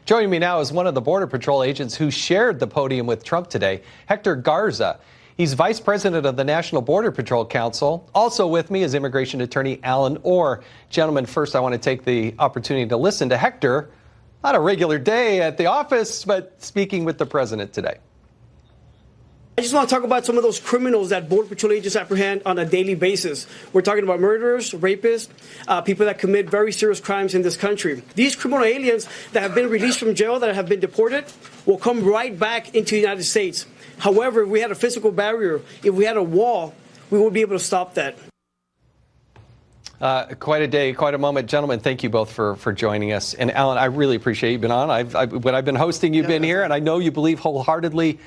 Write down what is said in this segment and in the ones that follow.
Joining me now is one of the Border Patrol agents who shared the podium with Trump today, Hector Garza. He's vice president of the National Border Patrol Council. Also with me is immigration attorney Alan Orr. Gentlemen, first I want to take the opportunity to listen to Hector. Not a regular day at the office, but speaking with the president today. I just want to talk about some of those criminals that Border Patrol agents apprehend on a daily basis. We're talking about murderers, rapists, people that commit very serious crimes in this country. These criminal aliens that have been released from jail, that have been deported, will come right back into the United States. However, if we had a physical barrier, if we had a wall, we would be able to stop that. Quite a day, quite a moment. Gentlemen, thank you both for joining us. And Alan, I really appreciate you've been on. When I've been hosting, you've been here, and I know you believe wholeheartedly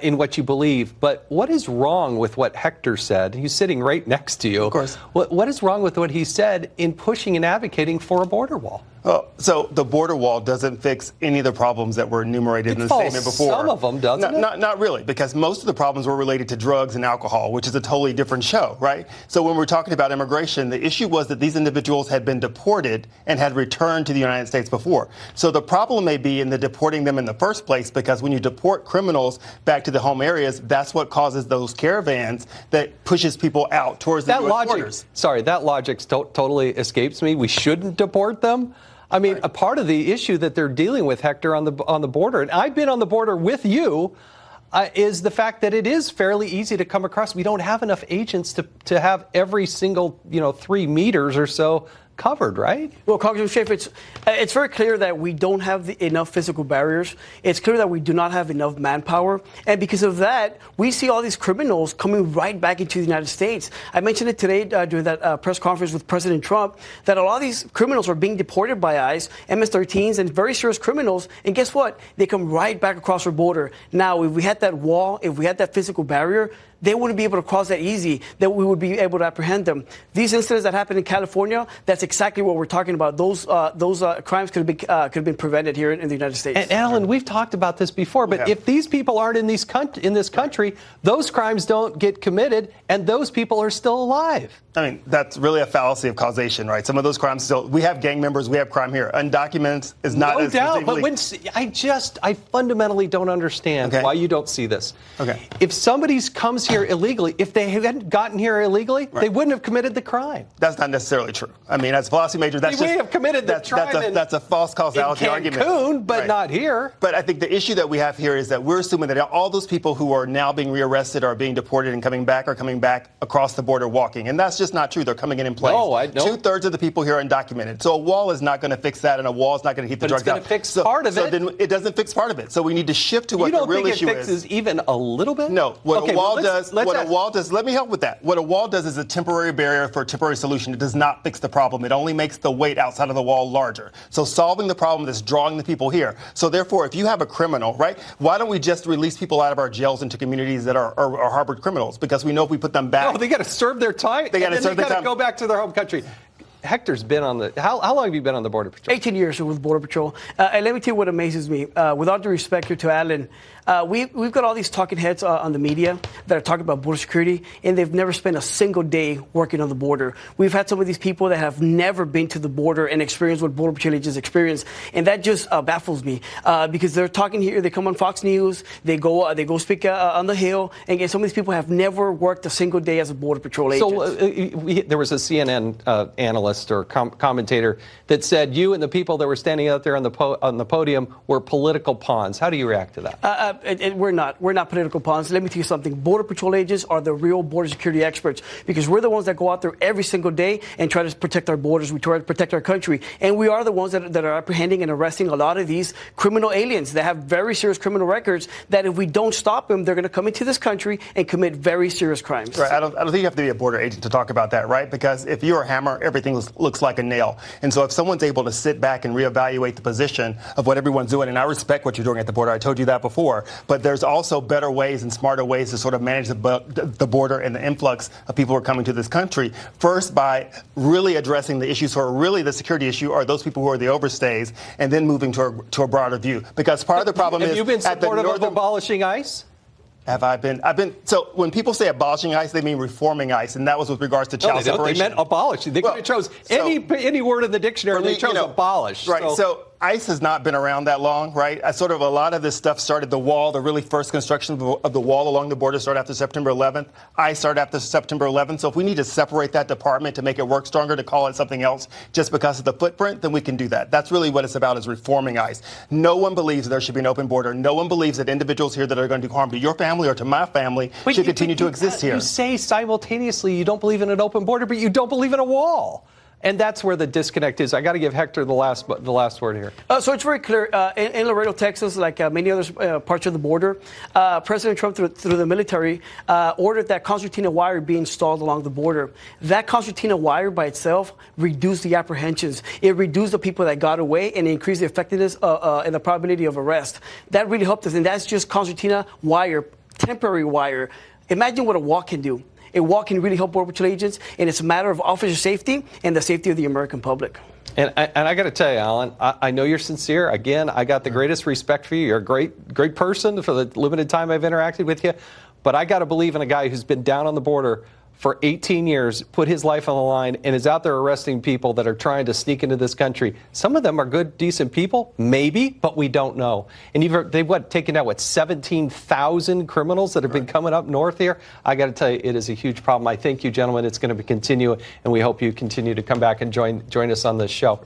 in what you believe. But what is wrong with what Hector said? He's sitting right next to you. Of course. What is wrong with what he said in pushing and advocating for a border wall? So the border wall doesn't fix any of the problems that were enumerated in the statement before. Some of them, doesn't it? Not really, because most of the problems were related to drugs and alcohol, which is a totally different show, right? So when we're talking about immigration, the issue was that these individuals had been deported and had returned to the United States before. So the problem may be in the deporting them in the first place, because when you deport criminals back to the home areas, that's what causes those caravans that pushes people out towards the U.S. borders. Sorry, that logic totally escapes me. We shouldn't deport them. I mean, a part of the issue that they're dealing with, Hector, on the border, and I've been on the border with you, is the fact that it is fairly easy to come across. We don't have enough agents to have every single, 3 meters or so covered, right? Well, Congressman Chaffetz, it's very clear that we don't have enough physical barriers. It's clear that we do not have enough manpower. And because of that, we see all these criminals coming right back into the United States. I mentioned it today during that press conference with President Trump, that a lot of these criminals are being deported by ICE, MS-13s, and very serious criminals. And guess what? They come right back across our border. Now, if we had that wall, if we had that physical barrier, they wouldn't be able to cross that easy, that we would be able to apprehend them. These incidents that happened in California, that's exactly what we're talking about. Those crimes could have been prevented here in the United States. And Alan, we've talked about this before, but if these people aren't in this country, those crimes don't get committed, and those people are still alive. I mean, that's really a fallacy of causation, right? Some of those crimes still, we have gang members, we have crime here. Undocumented is not no as doubt, but I fundamentally don't understand why you don't see this. Okay. If somebody comes here illegally, if they hadn't gotten here illegally, they wouldn't have committed the crime. That's not necessarily true. I mean, as a philosophy major, that's we have committed the crime that's a false causality in argument. Cancun, but not here. But I think the issue that we have here is that we're assuming that all those people who are now being rearrested are being deported and coming back across the border walking. And that's just not true. They're coming in place. No, 2/3 of the people here are undocumented. So a wall is not going to fix that, and a wall is not going to keep the drugs out. It's going to fix part of it. So then it doesn't fix part of it. So we need to shift to what the real issue is. You don't think it fixes even a little bit? No. What a wall does, let me help with that. What a wall does is a temporary barrier for a temporary solution. It does not fix the problem. It only makes the weight outside of the wall larger. So solving the problem is drawing the people here. So therefore, if you have a criminal, right, why don't we just release people out of our jails into communities that are harbored criminals? Because we know if we put them back. No, they got to serve their time. They got to go back to their home country. Hector's been on the. How long have you been on the Border Patrol? 18 years with Border Patrol. And let me tell you what amazes me. With all due respect here to Alan, we've got all these talking heads on the media that are talking about border security, and they've never spent a single day working on the border. We've had some of these people that have never been to the border and experienced what Border Patrol agents experience, and that just baffles me because they're talking here. They come on Fox News. They go speak on the Hill, and again, some of these people have never worked a single day as a Border Patrol agent. So there was a CNN analyst or commentator that said you and the people that were standing out there on the podium were political pawns. How do you react to that? We're not political pawns. Let me tell you something. Border Patrol agents are the real border security experts because we're the ones that go out there every single day and try to protect our borders. We try to protect our country. And we are the ones that are apprehending and arresting a lot of these criminal aliens that have very serious criminal records that if we don't stop them, they're going to come into this country and commit very serious crimes. Right. I don't think you have to be a border agent to talk about that, right? Because if you're a hammer, everything looks like a nail. And so if someone's able to sit back and reevaluate the position of what everyone's doing, and I respect what you're doing at the border, I told you that before, but there's also better ways and smarter ways to sort of manage the border and the influx of people who are coming to this country. First, by really addressing the issues who are really the security issue are those people who are the overstays, and then moving to a broader view. Because part of the problem is... Have you been supportive of abolishing ICE? Have I been? So when people say abolishing ICE, they mean reforming ICE, and that was with regards to child separation. They meant abolish. They could have chose any word in the dictionary. They chose abolish. Right. So ICE has not been around that long, right? A lot of this stuff started the wall, the really first construction of the wall along the border started after September 11th. ICE started after September 11th. So if we need to separate that department to make it work stronger, to call it something else just because of the footprint, then we can do that. That's really what it's about, is reforming ICE. No one believes there should be an open border. No one believes that individuals here that are going to do harm to your family or to my family should continue to exist here. You say simultaneously you don't believe in an open border, but you don't believe in a wall. And that's where the disconnect is. I got to give Hector the last word here. So it's very clear. In Laredo, Texas, like many other parts of the border, President Trump, through the military, ordered that concertina wire be installed along the border. That concertina wire by itself reduced the apprehensions. It reduced the people that got away and increased the effectiveness and the probability of arrest. That really helped us. And that's just concertina wire, temporary wire. Imagine what a wall can do. A wall can really help Border Patrol agents, and it's a matter of officer safety and the safety of the American public. And I got to tell you, Alan, I know you're sincere. Again, I got the greatest respect for you. You're a great person for the limited time I've interacted with you. But I got to believe in a guy who's been down on the border for 18 years, put his life on the line, and is out there arresting people that are trying to sneak into this country. Some of them are good, decent people, maybe, but we don't know. And they've taken out 17,000 criminals that have been coming up north here. I got to tell you, it is a huge problem. I thank you, gentlemen. It's going to continue, and we hope you continue to come back and join us on this show.